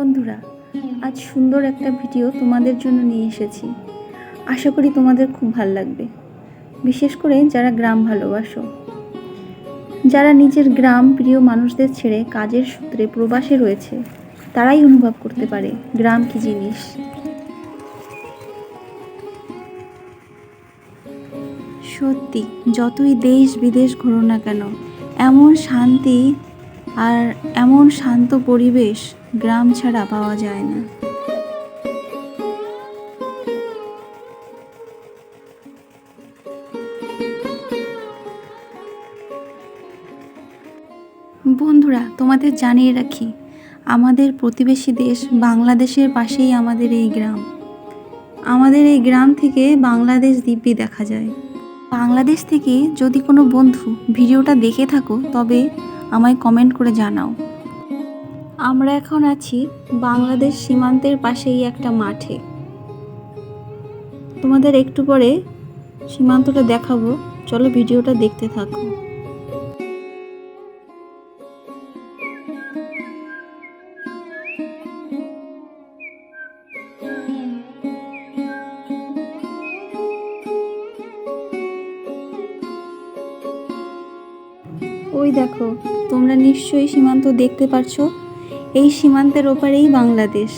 বন্ধুরা, আজ সুন্দর একটা ভিডিও তোমাদের জন্য নিয়ে এসেছি। আশা করি তোমাদের খুব ভালো লাগবে, বিশেষ করে যারা গ্রাম ভালোবাসো, যারা নিজের গ্রাম প্রিয় মানুষদের ছেড়ে কাজের সূত্রে প্রবাসে রয়েছে, তারাই অনুভব করতে পারে গ্রাম কী জিনিস। সত্যি, যতই দেশ বিদেশ ঘোরো না কেন, এমন শান্তি আর এমন শান্ত পরিবেশ গ্রাম ছাড়া পাওয়া যায় না। বন্ধুরা, তোমাদের জানিয়ে রাখি, আমাদের প্রতিবেশী দেশ বাংলাদেশের পাশেই আমাদের এই গ্রাম। আমাদের এই গ্রাম থেকে বাংলাদেশ দিব্যি দেখা যায়। বাংলাদেশ থেকে যদি কোনো বন্ধু ভিডিওটা দেখে থাকো, তবে আমায় কমেন্ট করে জানাও। আমরা এখন আছি বাংলাদেশ সীমান্তের পাশেই একটা মাঠে। তোমাদের একটু পরে সীমান্তটা দেখাবো, চলো ভিডিওটা দেখতে থাকো। ওই দেখো, তোমরা নিশ্চয়ই সীমান্ত দেখতে পারছো। এই সীমান্তের ওপারেই বাংলাদেশ,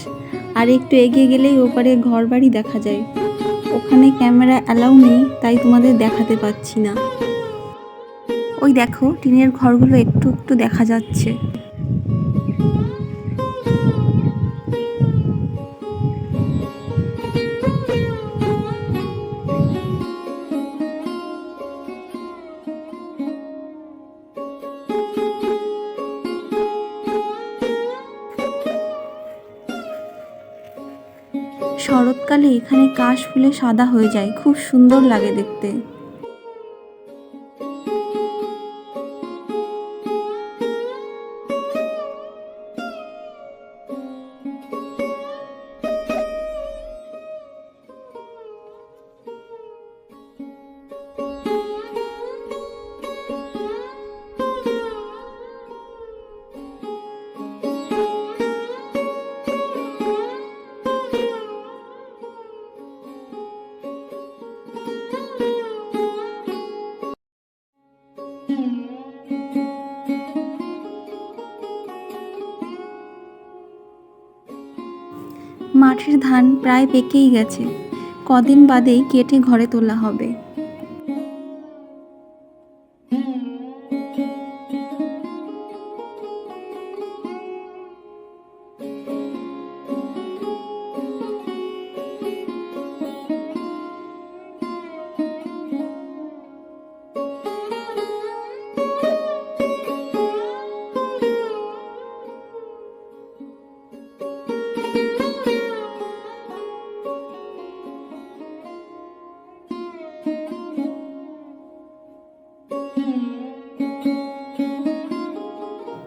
আর একটু এগিয়ে গেলেই ওপারে ঘরবাড়ি দেখা যায়। ওখানে ক্যামেরা অ্যালাউ নেই, তাই তোমাদের দেখাতে পাচ্ছি না। ওই দেখো, টিনের ঘরগুলো একটু একটু দেখা যাচ্ছে। শরৎকালে এখানে কাশ ফুলে সাদা হয়ে যায়, খুব সুন্দর লাগে দেখতে। মাঠের ধান প্রায় পেকেই গেছে, কদিন বাদেই কেটে ঘরে তোলা হবে।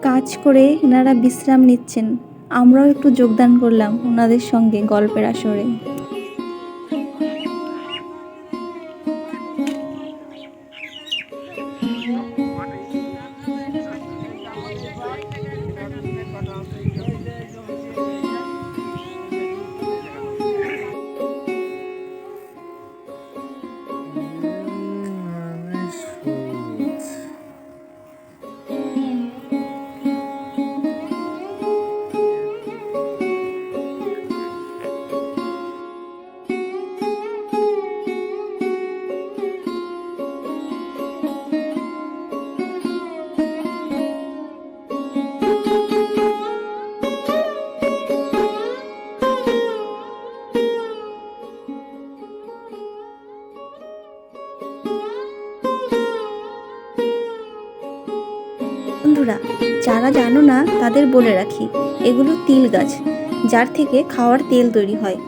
কাজ করে এনারা বিশ্রাম নিচ্ছেন, আমরাও একটু যোগদান করলাম ওনাদের সঙ্গে গল্পের আসরে। বন্ধুরা, যারা জানো না তাদের বলে রাখি, এগুলো তিল গাছ, যার থেকে খাওয়ার তেল তৈরি হয়,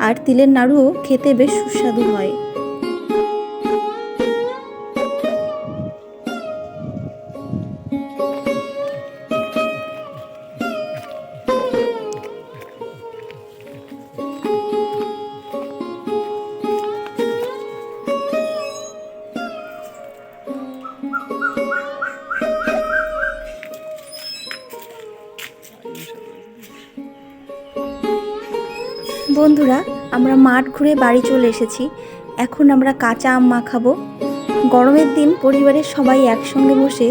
আর তিলের নাড়ুও খেতে বেশ সুস্বাদু হয়। বন্ধুরা, আমরা মাঠ ঘুরে বাড়ি চলে এসেছি। এখন আমরা কাঁচা আম মাখাবো। গরমের দিন পরিবারের সবাই একসঙ্গে বসে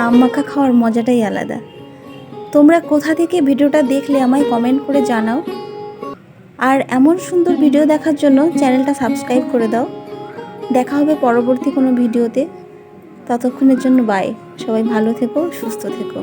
আম মাখা খাওয়ার মজাটাই আলাদা। তোমরা কোথা থেকে ভিডিওটা দেখলে আমায় কমেন্ট করে জানাও। আর এমন সুন্দর ভিডিও দেখার জন্য চ্যানেলটা সাবস্ক্রাইব করে দাও। দেখা হবে পরবর্তী কোনো ভিডিওতে। ততক্ষণের জন্য বাই। সবাই ভালো থেকো, সুস্থ থেকো।